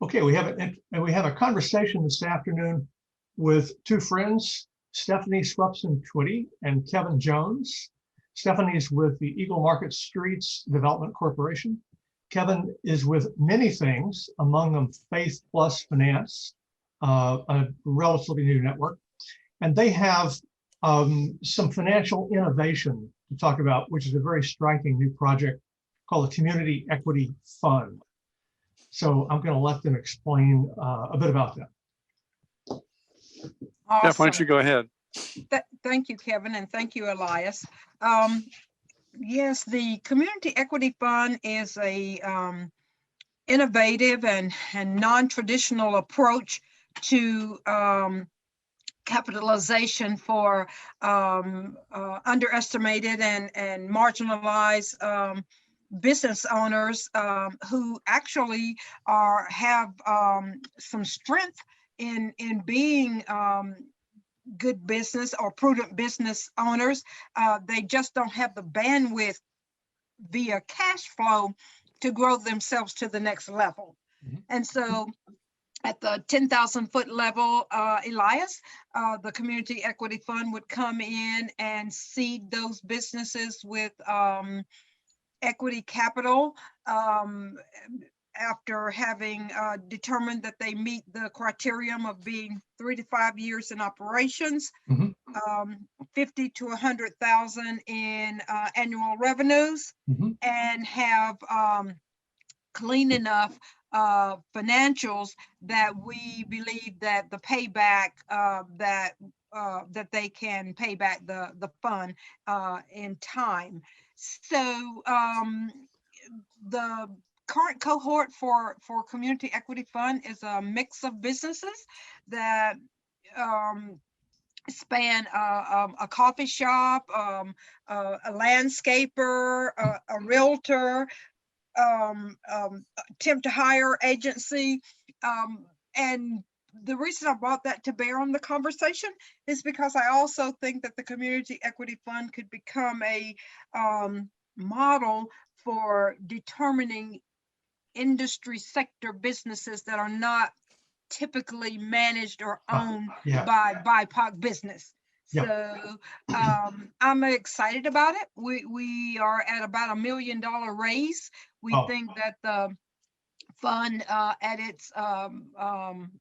Okay, we have a conversation this afternoon with two friends, Stephanie Swepson-Twitty and Kevin Jones. Stephanie's with the Eagle Market Streets Development Corporation. Kevin is with many things, among them Faith Plus Finance, a relatively new network. And they have some financial innovation to talk about, which is a very striking new project called the Community Equity Fund. So I'm going to let them explain a bit about that. Awesome. Steph, why don't you go ahead? Thank you, Kevin, and thank you, Elias. Yes, the Community Equity Fund is a innovative and non-traditional approach to capitalization for underestimated and marginalized business owners who actually have some strength in being good business or prudent business owners. They just don't have the bandwidth via cash flow to grow themselves to the next level. Mm-hmm. And so at the 10,000 foot level, Elias, the Community Equity Fund would come in and seed those businesses with equity capital after having determined that they meet the criterion of being 3 to 5 years in operations, mm-hmm. 50 to 100,000 in annual revenues, mm-hmm. and have clean enough financials that we believe that the payback that they can pay back the fund in time. So the current cohort for Community Equity Fund is a mix of businesses that span a coffee shop, a landscaper, a realtor, temp to hire agency, and the reason I brought that to bear on the conversation is because I also think that the Community Equity Fund could become a model for determining industry sector businesses that are not typically managed or owned by BIPOC business. Yeah. So I'm excited about it. We are at about $1 million raise. We think that the fund at its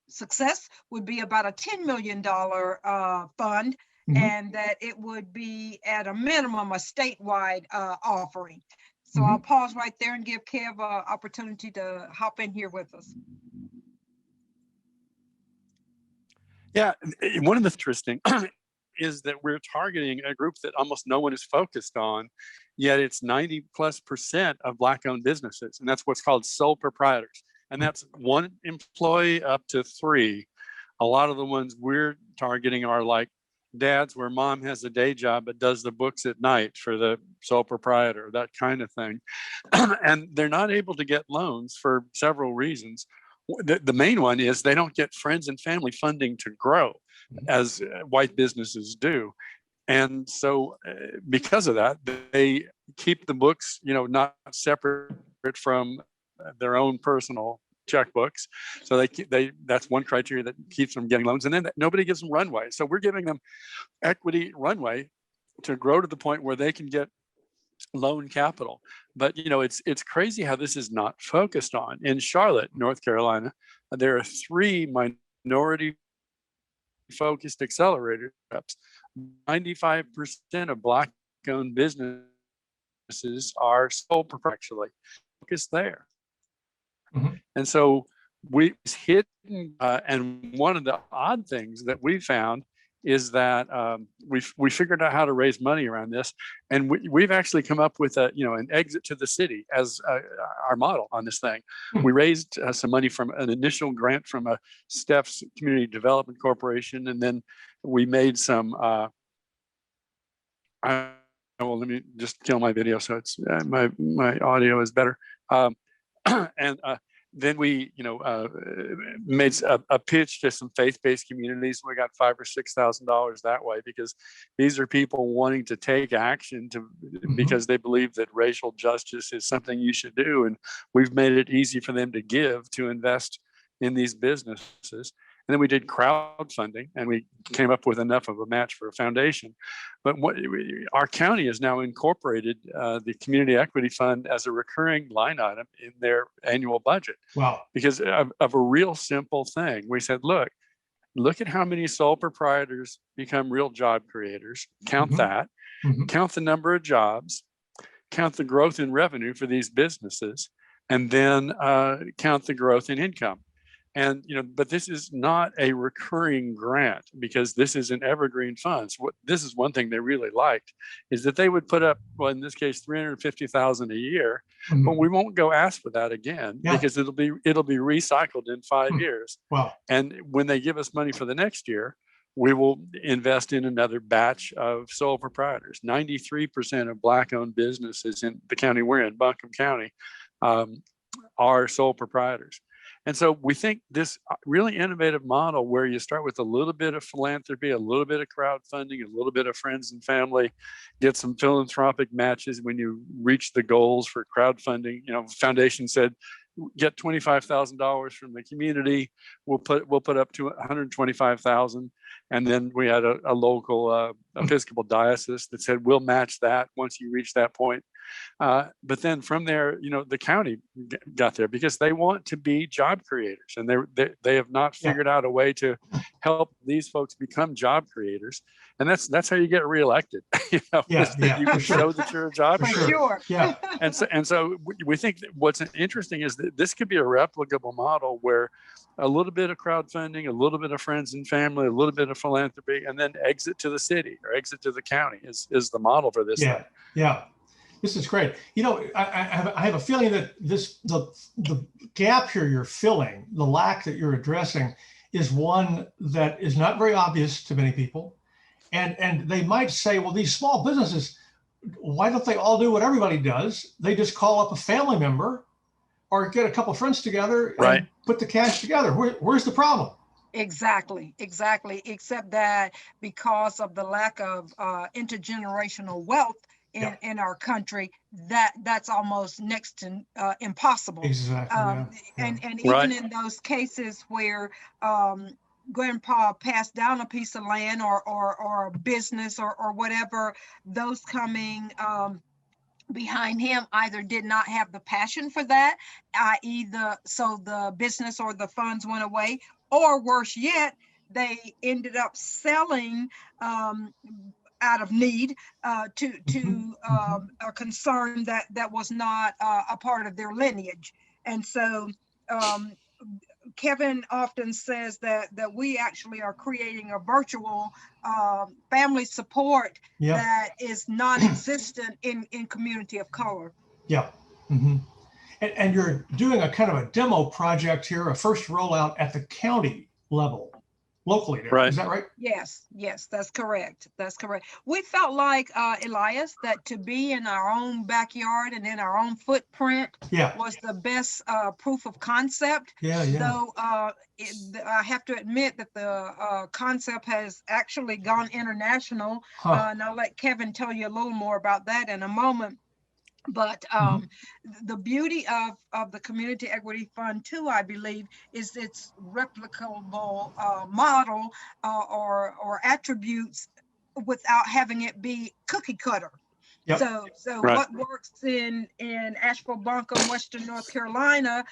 success would be about a $10 million fund, mm-hmm. and that it would be at a minimum a statewide offering. So mm-hmm. I'll pause right there and give Kev an opportunity to hop in here with us. Yeah, one of the interesting is that we're targeting a group that almost no one is focused on, yet it's 90+% of Black-owned businesses, and that's what's called sole proprietors. And that's one employee up to 3. A lot of the ones we're targeting are like dads where mom has a day job but does the books at night for the sole proprietor, that kind of thing. And they're not able to get loans for several reasons. The main one is they don't get friends and family funding to grow, as white businesses do. And so because of that, they keep the books, not separate from their own personal checkbooks. So that's one criteria that keeps them getting loans. And then nobody gives them runway. So we're giving them equity runway to grow to the point where they can get loan capital. But it's crazy how this is not focused on. In Charlotte, North Carolina, there are 3 minority focused accelerator steps. 95% of Black-owned businesses are sole proprietary, focused there. Mm-hmm. And so we hit, and one of the odd things that we found is that we figured out how to raise money around this, and we've actually come up with an exit to the city as our model on this thing. Mm-hmm. We raised some money from an initial grant from a Steph's Community Development Corporation, and then we made some. Well, let me just kill my video so it's my audio is better. And then we, made a pitch to some faith-based communities. We got $5,000 or $6,000 that way, because these are people wanting to take action mm-hmm. because they believe that racial justice is something you should do, and we've made it easy for them to invest in these businesses. And then we did crowdfunding, and we came up with enough of a match for a foundation. But our county has now incorporated the Community Equity Fund as a recurring line item in their annual budget. Wow. Because of a real simple thing. We said, look at how many sole proprietors become real job creators. Count that. Count the number of jobs. Count the growth in revenue for these businesses, and then count the growth in income. And, but this is not a recurring grant, because this is an evergreen fund. So this is one thing they really liked, is that they would put up, well, in this case, $350,000 a year, but we won't go ask for that again, because it'll be recycled in 5 years. Wow. And when they give us money for the next year, we will invest in another batch of sole proprietors. 93% of Black-owned businesses in the county we're in, Buncombe County, are sole proprietors. And so we think this really innovative model, where you start with a little bit of philanthropy, a little bit of crowdfunding, a little bit of friends and family, get some philanthropic matches when you reach the goals for crowdfunding. Foundation said, get $25,000 from the community. We'll put up to $125,000. And then we had a local Episcopal diocese that said, we'll match that once you reach that point. But then from there, the county got there, because they want to be job creators, and they have not figured out a way to help these folks become job creators. And that's how you get reelected. You can show that you're a job creator. Sure. Yeah. And so we think that what's interesting is that this could be a replicable model, where a little bit of crowdfunding, a little bit of friends and family, a little bit of philanthropy, and then exit to the city or exit to the county is the model for this thing. Yeah. This is great. I have a feeling that the gap here you're filling, the lack that you're addressing, is one that is not very obvious to many people. And they might say, well, these small businesses, why don't they all do what everybody does? They just call up a family member or get a couple of friends together and put the cash together. Where's the problem? Exactly. Except that because of the lack of intergenerational wealth in our country, that's almost next to impossible. Exactly. And even in those cases where grandpa passed down a piece of land or a business or whatever, those coming behind him either did not have the passion for that, i.e. the business or the funds went away, or worse yet, they ended up selling out of need to a concern that was not a part of their lineage. And so Kevin often says that we actually are creating a virtual family support that is non-existent in community of color. Yeah. And you're doing a kind of a demo project here, a first rollout at the county level, locally there. Right. Is that right? Yes, that's correct. We felt like, Elias, that to be in our own backyard and in our own footprint was the best proof of concept. Though I have to admit that the concept has actually gone international. And I'll let Kevin tell you a little more about that in a moment. But the beauty of the Community Equity Fund too, I believe, is its replicable model or attributes without having it be cookie cutter. So what works in Asheville, Buncombe, Western North Carolina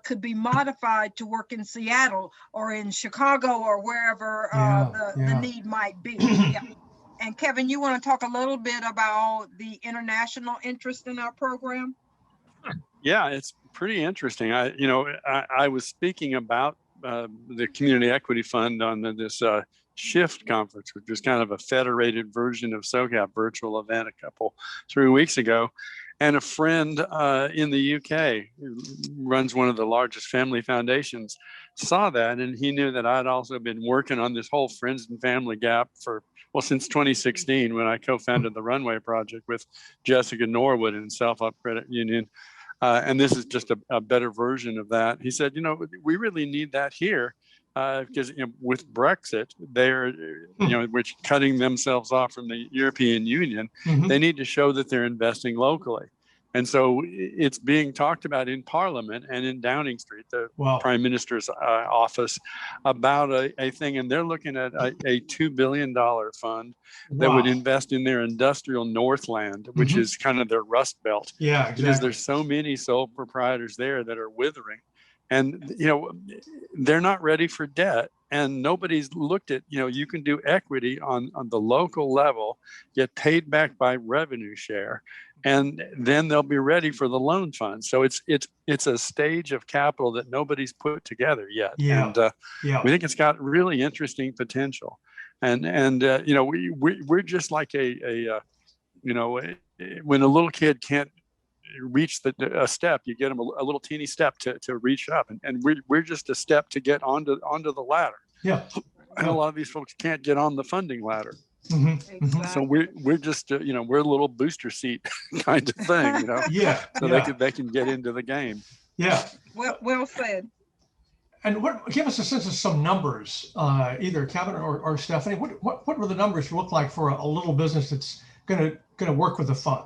could be modified to work in Seattle or in Chicago or wherever the need might be. And Kevin, you want to talk a little bit about the international interest in our program? Yeah, it's pretty interesting. I was speaking about the Community Equity Fund on this SHIFT conference, which was kind of a federated version of SOCAP virtual event 3 weeks ago. And a friend in the UK who runs one of the largest family foundations saw that, and he knew that I'd also been working on this whole friends and family gap since 2016, when I co-founded the Runway Project with Jessica Norwood in Self-Up Credit Union. And this is just a better version of that. He said, we really need that here because with Brexit, they're, which cutting themselves off from the European Union, they need to show that they're investing locally. And so it's being talked about in Parliament and in Downing Street, the Prime Minister's office, about a thing. And they're looking at a $2 billion fund that would invest in their industrial Northland, which is kind of their rust belt. Yeah, exactly. Because there's so many sole proprietors there that are withering. And, you know, they're not ready for debt. And nobody's looked at, you know, you can do equity on the local level, get paid back by revenue share, and then they'll be ready for the loan fund. So it's a stage of capital that nobody's put together yet. And we think it's got really interesting potential. And you know, we're just like you know, when a little kid can't reach a step, you get them a little teeny step to reach up, and we're just a step to get onto the ladder. And a lot of these folks can't get on the funding ladder. Exactly. So we're just you know, we're a little booster seat kind of thing, you know. So they can get into the game. Well said. And give us a sense of some numbers, either Kevin or Stephanie. What will the numbers look like for a little business that's going to work with the fund?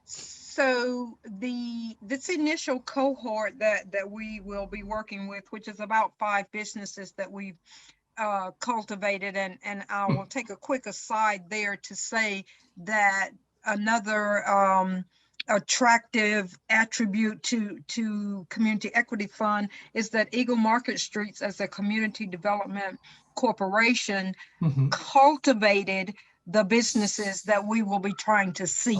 So this initial cohort that we will be working with, which is about 5 businesses that we've cultivated, and I will take a quick aside there to say that another attractive attribute to Community Equity Fund is that Eagle Market Streets, as a community development corporation, cultivated the businesses that we will be trying to seed.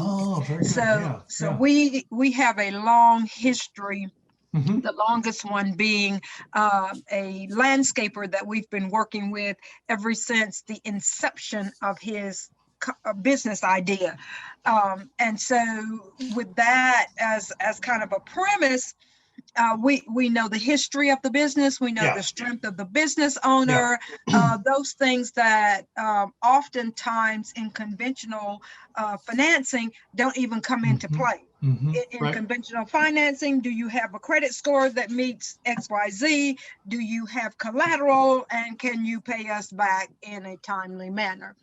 So we have a long history, the longest one being a landscaper that we've been working with ever since the inception of his business idea. And so with that as kind of a premise, we know the history of the business, we know the strength of the business owner, those things that oftentimes in conventional financing don't even come into play. In conventional financing, do you have a credit score that meets XYZ? Do you have collateral, and can you pay us back in a timely manner?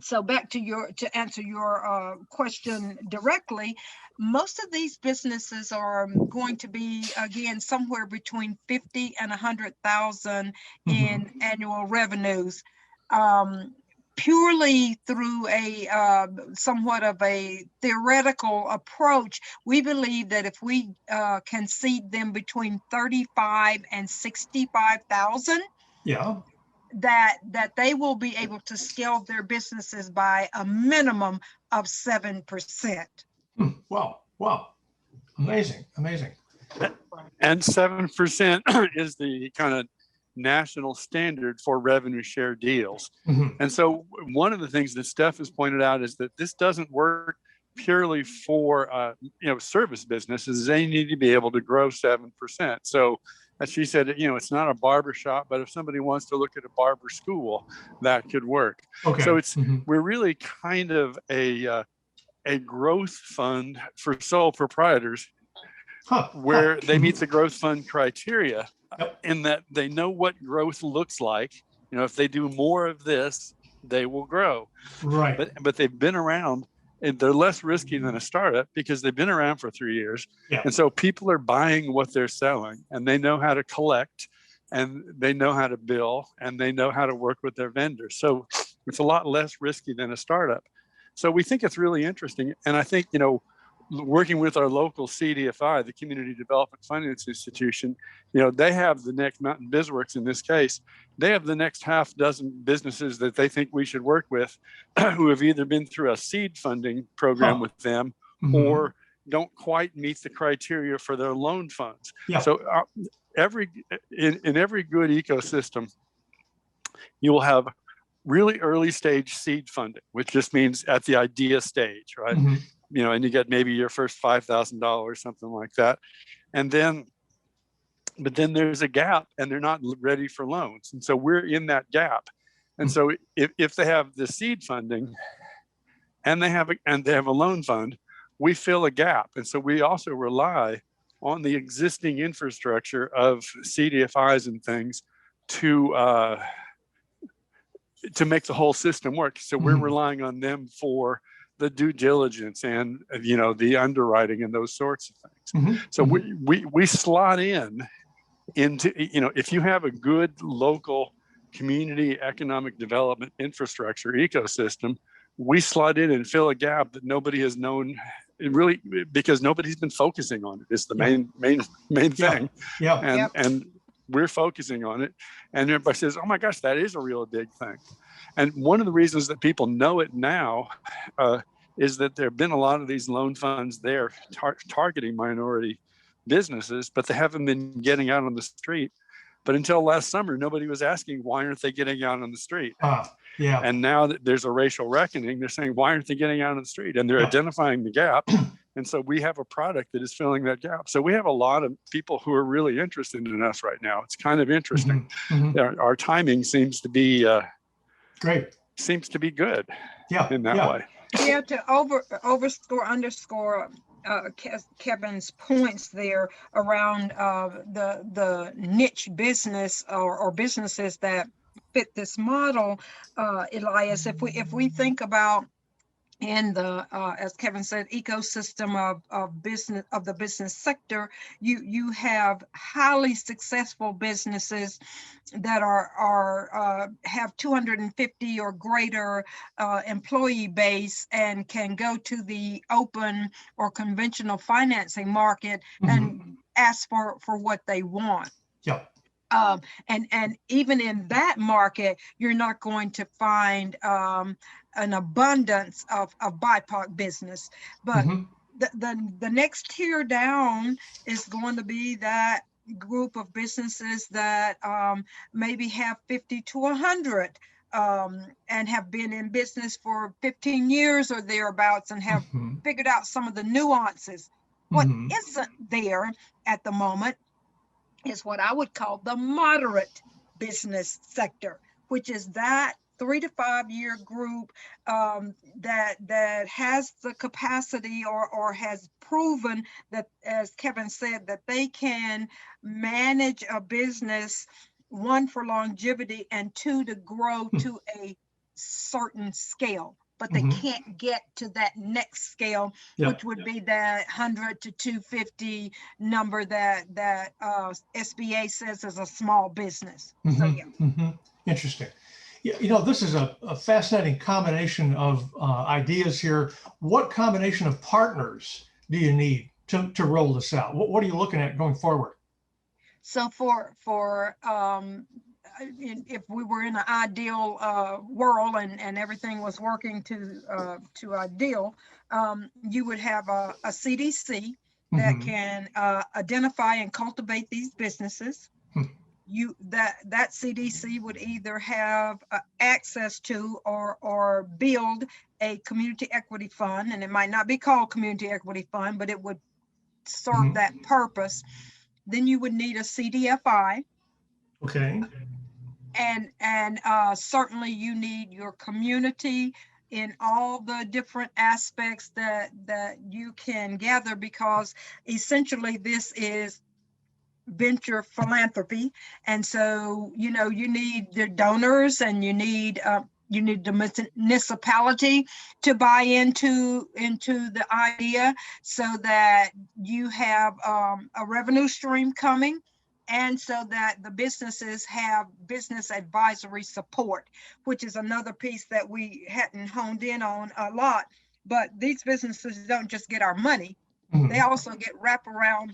So back to answer your question directly, most of these businesses are going to be, again, somewhere between 50 and 100,000 in annual revenues, purely through a somewhat of a theoretical approach. We believe that if we can seed them between 35 and 65,000, that they will be able to scale their businesses by a minimum of 7%. Wow. Amazing. And 7% is the kind of national standard for revenue share deals. And so one of the things that Steph has pointed out is that this doesn't work purely for you know, service businesses. They need to be able to grow 7%. So as she said, you know, it's not a barber shop, but if somebody wants to look at a barber school, that could work. So it's we're really kind of a growth fund for sole proprietors, where they meet the growth fund criteria in that they know what growth looks like. You know, if they do more of this, they will grow. But they've been around, and they're less risky than a startup because they've been around for 3 years. And so people are buying what they're selling, and they know how to collect, and they know how to bill, and they know how to work with their vendors. So it's a lot less risky than a startup. So we think it's really interesting. And I think, you know, working with our local CDFI, the Community Development Finance Institution, you know, they have the next Mountain BizWorks in this case, they have the next half dozen businesses that they think we should work with who have either been through a seed funding program with them or don't quite meet the criteria for their loan funds. So in every good ecosystem, you will have really early stage seed funding, which just means at the idea stage, right? You know, and you get maybe your first $5,000, something like that. But then there's a gap, and they're not ready for loans. And so we're in that gap. And so if they have the seed funding and they have a loan fund, we fill a gap. And so we also rely on the existing infrastructure of CDFIs and things to make the whole system work. So we're relying on them for the due diligence and, you know, the underwriting and those sorts of things. So we slot into, you know, if you have a good local community economic development infrastructure ecosystem, we slot in and fill a gap that nobody has known, really, because nobody's been focusing on it. It's the main thing. And we're focusing on it. And everybody says, oh my gosh, that is a real big thing. And one of the reasons that people know it now is that there have been a lot of these loan funds there targeting minority businesses, but they haven't been getting out on the street. But until last summer, nobody was asking, why aren't they getting out on the street? And now that there's a racial reckoning, they're saying, why aren't they getting out on the street? And they're identifying the gap. And so we have a product that is filling that gap. So we have a lot of people who are really interested in us right now. It's kind of interesting. Our timing seems to be great. Seems to be good in that way. Yeah, to underscore Kevin's points there around the niche business or businesses that fit this model, Elias. If we think about in the as Kevin said, ecosystem of business, of the business sector, you have highly successful businesses that are have 250 or greater employee base and can go to the open or conventional financing market and ask for what they want. And even in that market, you're not going to find an abundance of BIPOC business. But the next tier down is going to be that group of businesses that maybe have 50 to 100 and have been in business for 15 years or thereabouts and have figured out some of the nuances. What isn't there at the moment is what I would call the moderate business sector, which is that 3 to 5 year group that has the capacity or has proven that, as Kevin said, that they can manage a business, one, for longevity, and two, to grow to a certain scale. But they can't get to that next scale, which would be that 100 to 250 number that SBA says is a small business. So Interesting. You know, this is a fascinating combination of ideas here. What combination of partners do you need to roll this out? What are you looking at going forward? So if we were in an ideal world and everything was working to ideal, you would have a CDC that can identify and cultivate these businesses. That CDC would either have access to or build a community equity fund, and it might not be called community equity fund, but it would serve that purpose. Then you would need a CDFI. Okay. And certainly you need your community in all the different aspects that you can gather, because essentially this is venture philanthropy. And so, you know, you need the donors and you need the municipality to buy into the idea so that you have a revenue stream coming. And so that the businesses have business advisory support, which is another piece that we hadn't honed in on a lot. But these businesses don't just get our money. They also get wraparound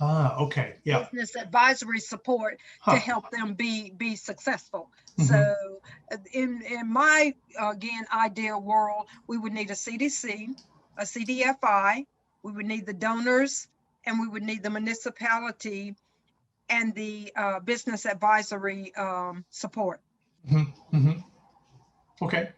business advisory support to help them be successful. So in my, again, ideal world, we would need a CDC, a CDFI, we would need the donors, and we would need the municipality and the business advisory support. Okay.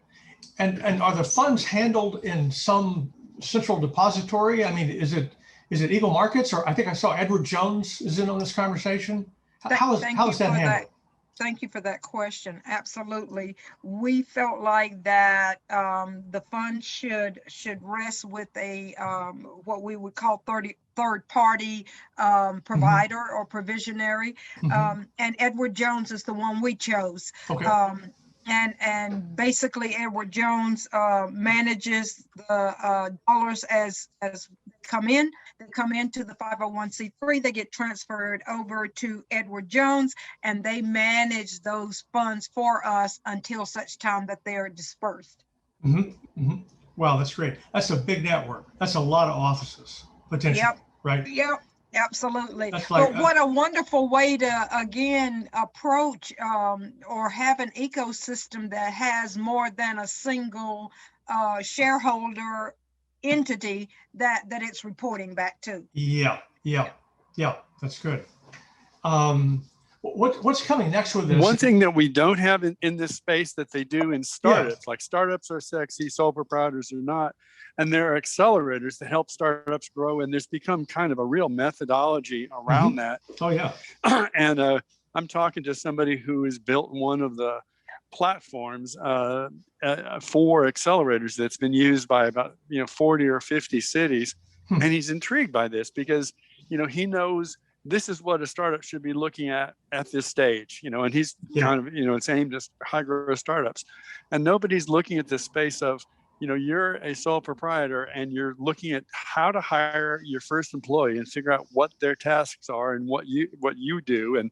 And are the funds handled in some central depository? I mean, is it Eagle Markets, or I think I saw Edward Jones is in on this conversation? How is that handled? Thank you for that question. Absolutely. We felt like that the fund should rest with a what we would call third party provider or provisionary. And Edward Jones is the one we chose. and basically Edward Jones manages the dollars as they come in. They come into the 501c3, they get transferred over to Edward Jones, and they manage those funds for us until such time that they are dispersed. Wow, that's great. That's a big network. That's a lot of offices potentially, right? Yep. Absolutely. That's like, but what a wonderful way to, again, approach or have an ecosystem that has more than a single shareholder entity that it's reporting back to. Yeah, that's good. What's coming next with this? One thing that we don't have in this space that they do in startups, like startups are sexy, sole proprietors are not. And there are accelerators that help startups grow. And there's become kind of a real methodology around that. Oh, yeah. And I'm talking to somebody who has built one of the platforms for accelerators that's been used by about 40 or 50 cities. And he's intrigued by this because, he knows this is what a startup should be looking at this stage, and he's kind of, it's aimed at high growth startups. And nobody's looking at the space of, you're a sole proprietor and you're looking at how to hire your first employee and figure out what their tasks are and what you do and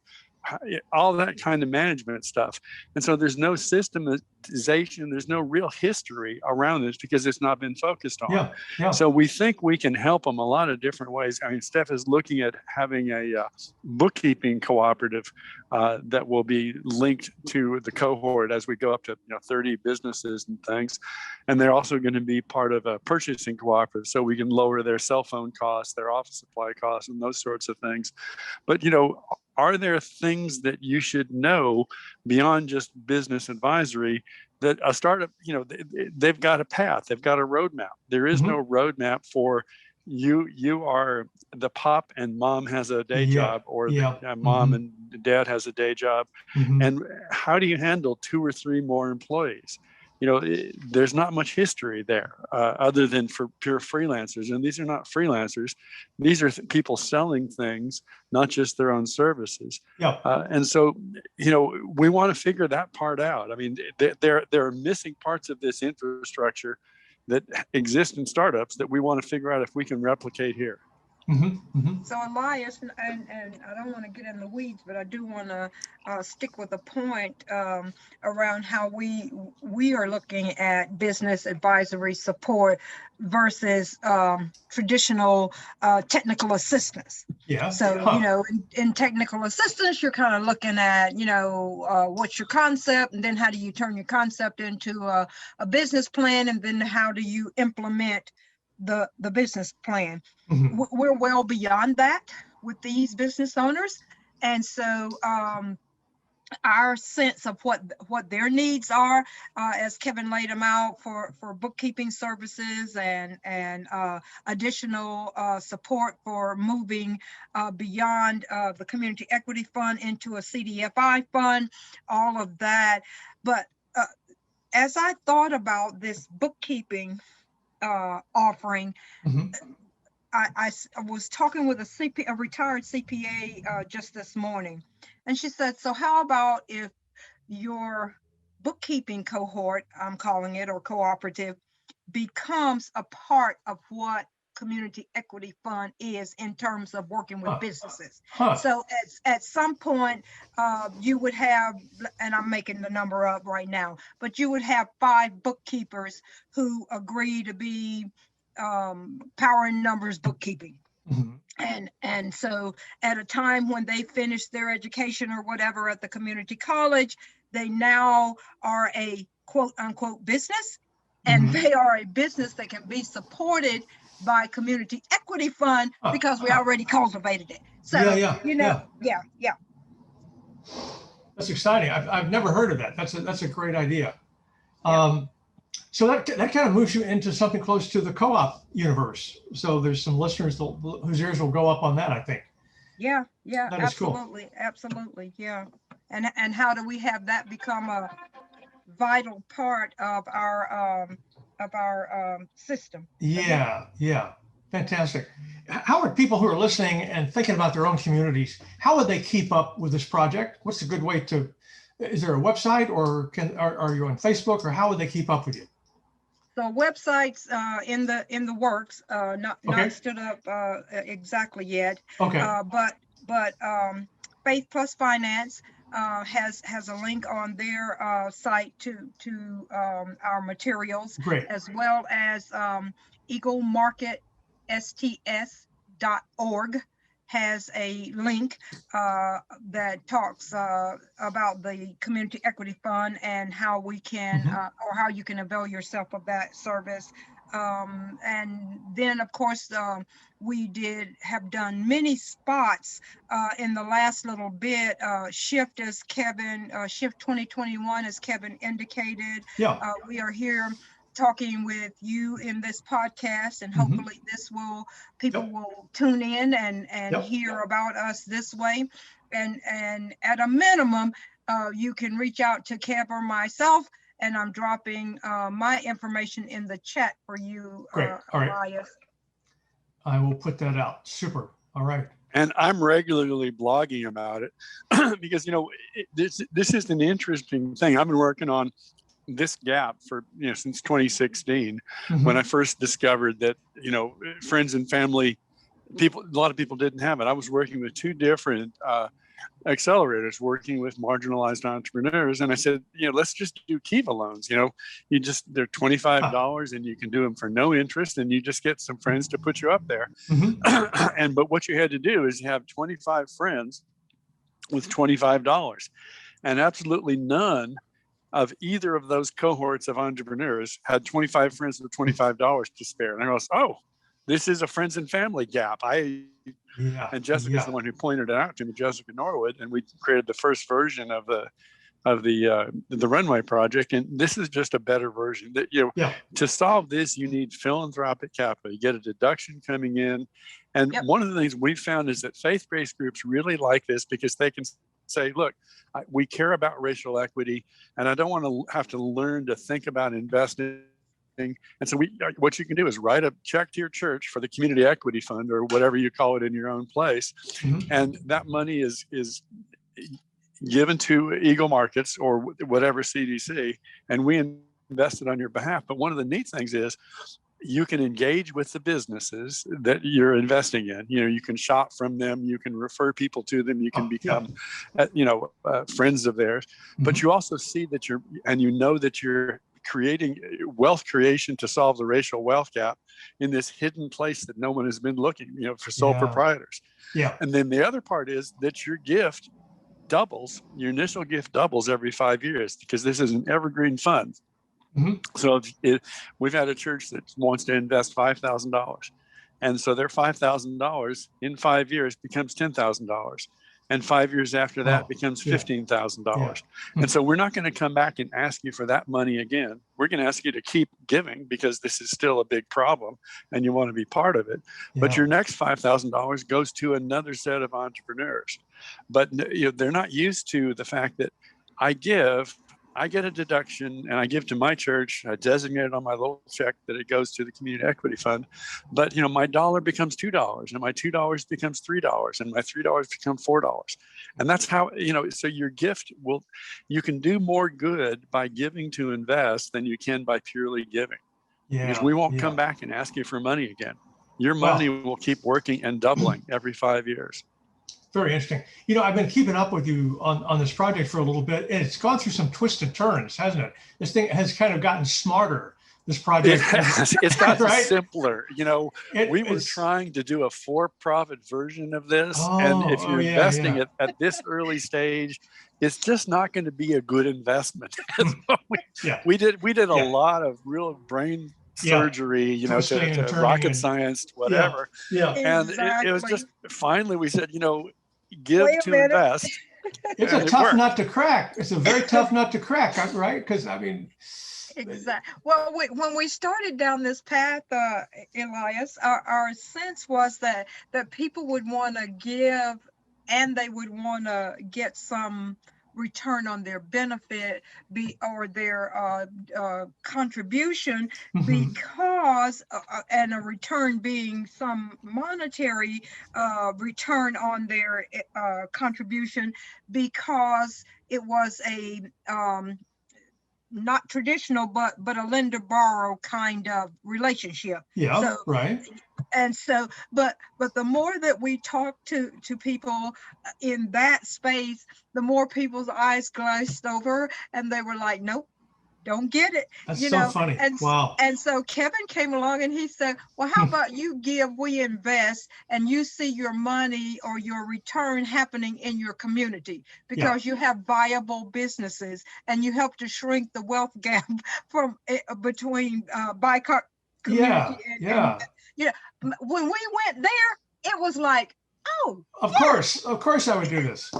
all that kind of management stuff. And so there's no systematization, there's no real history around this because it's not been focused on. So we think we can help them a lot of different ways. I mean, Steph is looking at having a bookkeeping cooperative that will be linked to the cohort as we go up to 30 businesses and things. And they're also going to be part of a purchasing cooperative so we can lower their cell phone costs, their office supply costs, and those sorts of things. But are there things that you should know beyond just business advisory that a startup, they've got a path, they've got a roadmap. There is no roadmap for you are the pop and mom has a day job, or mom and dad has a day job. And how do you handle 2 or 3 more employees? There's not much history there other than for pure freelancers. And these are not freelancers. These are people selling things, not just their own services. And so, we want to figure that part out. I mean, there are missing parts of this infrastructure that exist in startups that we want to figure out if we can replicate here. So Elias, and I don't want to get in the weeds, but I do want to stick with a point around how we are looking at business advisory support versus traditional technical assistance. So, in technical assistance, you're kind of looking at, what's your concept, and then how do you turn your concept into a business plan, and then how do you implement the business plan. We're well beyond that with these business owners. And so our sense of what their needs are, as Kevin laid them out for bookkeeping services and additional support for moving beyond the Community Equity Fund into a CDFI fund, all of that. But as I thought about this bookkeeping offering, I was talking with a retired CPA just this morning, and she said, so how about if your bookkeeping cohort, I'm calling it, or cooperative, becomes a part of what Community Equity Fund is in terms of working with businesses. So at some point, you would have, and I'm making the number up right now, but you would have 5 bookkeepers who agree to be power and numbers bookkeeping. And so at a time when they finish their education or whatever at the community college, they now are a quote unquote business, and they are a business that can be supported by Community Equity Fund because we already cultivated it. So, That's exciting. I've never heard of that. That's a great idea. So that kind of moves you into something close to the co-op universe. So there's some listeners whose ears will go up on that, I think. Yeah, that is absolutely, cool. Absolutely, yeah. And how do we have that become a vital part of our system? Yeah, fantastic. How would people who are listening and thinking about their own communities, how would they keep up with this project? What's a good way to is there a website, or are you on Facebook, or how would they keep up with you? So websites in the works, not Okay. stood up exactly yet. Okay. But Faith Plus Finance has a link on their site to our materials, Great. as well as eaglemarketsts.org has a link that talks about the Community Equity Fund and how we can, or how you can avail yourself of that service. And then, of course, we have done many spots in the last little bit. Shift 2021, as Kevin indicated. Yeah. We are here talking with you in this podcast, and hopefully people will tune in and hear about us this way. And at a minimum, you can reach out to Kev or myself, and I'm dropping my information in the chat for you. Great. All right. Elias. I will put that out. Super. All right. And I'm regularly blogging about it because, this is an interesting thing. I've been working on this gap for, since 2016, when I first discovered that, friends and family people, a lot of people didn't have it. I was working with two different accelerators, working with marginalized entrepreneurs. And I said, let's just do Kiva loans. They're $25 and you can do them for no interest, and you just get some friends to put you up there. But what you had to do is have 25 friends with $25, and absolutely none of either of those cohorts of entrepreneurs had 25 friends with $25 to spare. And I goes, oh, this is a friends and family gap. And Jessica's the one who pointed it out to me, Jessica Norwood, and we created the first version of the Runway Project. And this is just a better version. To solve this, you need philanthropic capital. You get a deduction coming in. And one of the things we found is that faith-based groups really like this, because they can say, look, we care about racial equity, and I don't want to have to learn to think about investing. And so what you can do is write a check to your church for the Community Equity Fund, or whatever you call it in your own place. And that money is given to Eagle Markets or whatever CDC, and we invest it on your behalf. But one of the neat things is you can engage with the businesses that you're investing in. You can shop from them, you can refer people to them, you can become, friends of theirs. But you also see that you're creating wealth creation to solve the racial wealth gap in this hidden place that no one has been looking, for sole proprietors. And then the other part is that your gift doubles, your initial gift doubles every 5 years, because this is an evergreen fund. So we've had a church that wants to invest $5,000. And so their $5,000 in 5 years becomes $10,000. And 5 years after that becomes $15,000. And so we're not going to come back and ask you for that money again. We're going to ask you to keep giving, because this is still a big problem and you want to be part of it. But your next $5,000 goes to another set of entrepreneurs. But they're not used to the fact that I get a deduction and I give to my church. I designate it on my little check that it goes to the Community Equity Fund. But, my dollar becomes $2, and my $2 becomes $3, and my $3 becomes $4. And that's how, so your gift you can do more good by giving to invest than you can by purely giving. Because we won't come back and ask you for money again. Your money will keep working and doubling every 5 years. Very interesting. I've been keeping up with you on this project for a little bit, and it's gone through some twists and turns, hasn't it? This thing has kind of gotten smarter, this project. It's gotten simpler. We were trying to do a for-profit version of this. And if you're investing at this early stage, it's just not going to be a good investment. We did a lot of real brain surgery, to rocket science, whatever. And it was just, finally we said, give to invest. It's a tough nut to crack. It's a very tough nut to crack, right? Because Exactly. Well, when we started down this path, Elias, our sense was that people would want to give, and they would want to get some return on their benefit or their contribution, because and a return being some monetary return on their contribution, because it was a not traditional, but a lender borrow kind of relationship. Yeah, so, right. And so, but the more that we talk to people in that space, the more people's eyes glazed over, and they were like, "Nope, don't get it." That's so funny. Wow. And so Kevin came along and he said, "Well, how about you give, we invest, and you see your money or your return happening in your community, because you have viable businesses and you help to shrink the wealth gap from between BICAR community and when we went there, it was like, oh, of course I would do this.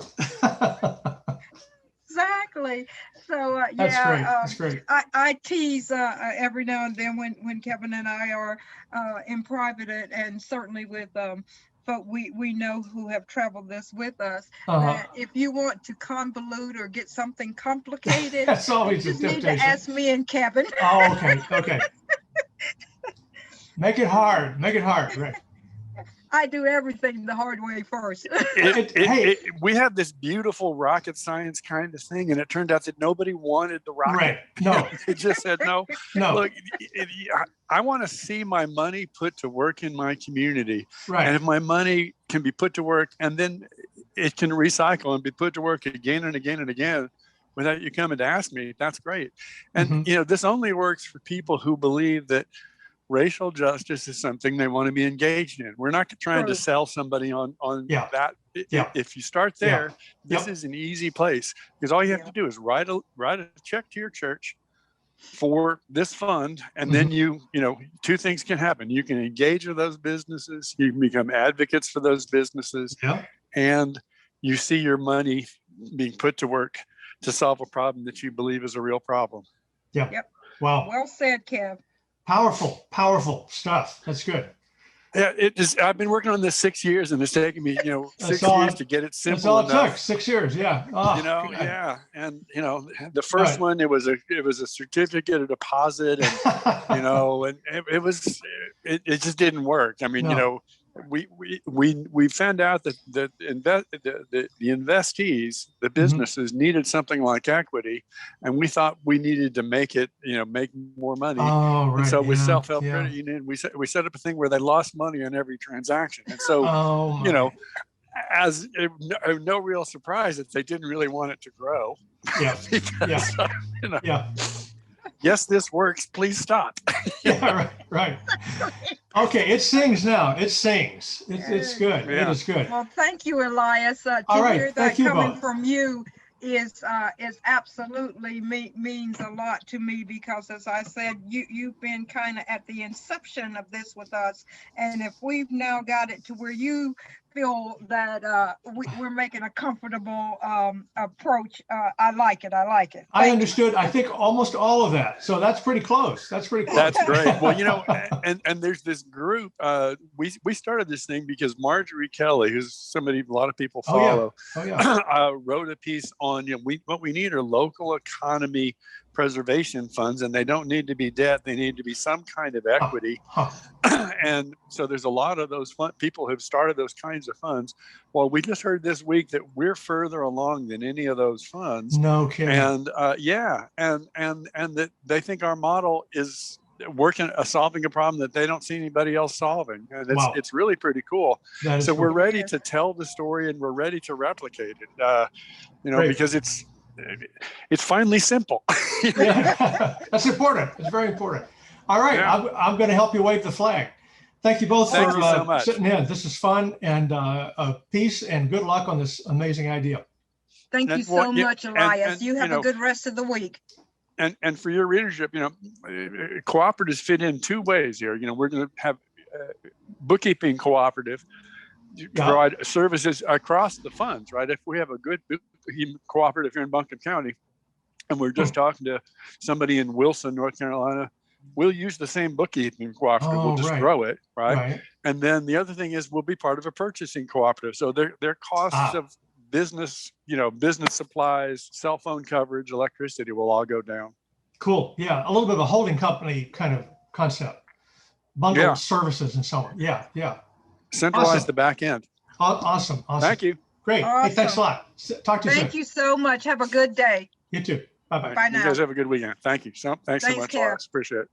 Exactly. So that's great. That's great. I tease every now and then when Kevin and I are in private, and certainly with folk we know who have traveled this with us, that if you want to convolute or get something complicated, that's always you just need to ask me and Kevin. Oh, okay. Make it hard, right? I do everything the hard way first. We had this beautiful rocket science kind of thing, and it turned out that nobody wanted the rocket. Right. No. They just said no. No. Look, I want to see my money put to work in my community. Right. And if my money can be put to work, and then it can recycle and be put to work again and again and again without you coming to ask me, that's great. And this only works for people who believe that racial justice is something they want to be engaged in. We're not trying to sell somebody on that. If you start there, this is an easy place, because all you have to do is write a check to your church for this fund, and then two things can happen. You can engage with those businesses, you can become advocates for those businesses, and you see your money being put to work to solve a problem that you believe is a real problem. Wow. Well said, Kev. Powerful stuff. That's good. Yeah, I've been working on this 6 years, and it's taken me, 6 years to get it simple. That's all it enough. took. 6 years. Yeah. And the first one, it was a certificate of deposit, and and it just didn't work. I mean, we found out that the investees, the businesses, needed something like equity, and we thought we needed to make it, make more money. Oh, right. And so with self-help credit union, we set up a thing where they lost money on every transaction, and so as no real surprise that they didn't really want it to grow. Yes, this works. Please stop. Right. Okay, it sings now. It sings. It's good. It is good. Well, thank you, Elias. To hear that coming from you is absolutely means a lot to me, because, as I said, you've been kind of at the inception of this with us, and if we've now got it to where you feel that we're making a comfortable approach, I like it. I understood. I think almost all of that. So that's pretty close. That's great. Well, and there's this group. We started this thing because Marjorie Kelly, who's somebody a lot of people follow, wrote a piece on what we need are local economy preservation funds, and they don't need to be debt. They need to be some kind of equity. And so there's a lot of those people who've started those kinds of funds. Well, we just heard this week that we're further along than any of those funds. No kidding. And and that they think our model is working, solving a problem that they don't see anybody else solving. And it's really pretty cool. So we're ready to tell the story, and we're ready to replicate it. Because it's finally simple. That's important. It's very important. All right. I'm going to help you wave the flag. Thank you both for so much. sitting in. This is fun, and peace and good luck on this amazing idea. Thank you so much, Elias. You have a good rest of the week. And for your readership, cooperatives fit in two ways here. We're going to have bookkeeping cooperative to provide services across the funds, right? If we have a good cooperative here in Buncombe County, and we're just talking to somebody in Wilson, North Carolina, we'll use the same bookkeeping cooperative. We'll just grow it, right? And then the other thing is we'll be part of a purchasing cooperative. So their costs of business, business supplies, cell phone coverage, electricity will all go down. Cool. Yeah. A little bit of a holding company kind of concept, bundled services and so on. Yeah. Yeah. Centralize Awesome. the back end. Awesome. Awesome. Thank you. Great. Hey, thanks a Awesome. lot. Talk to you soon. Thank you so much. Have a good day. You too. Bye-bye. All right. Bye You now. guys have a good weekend. Thank you. Thanks so Thanks, much, Kev. Lois. Appreciate it.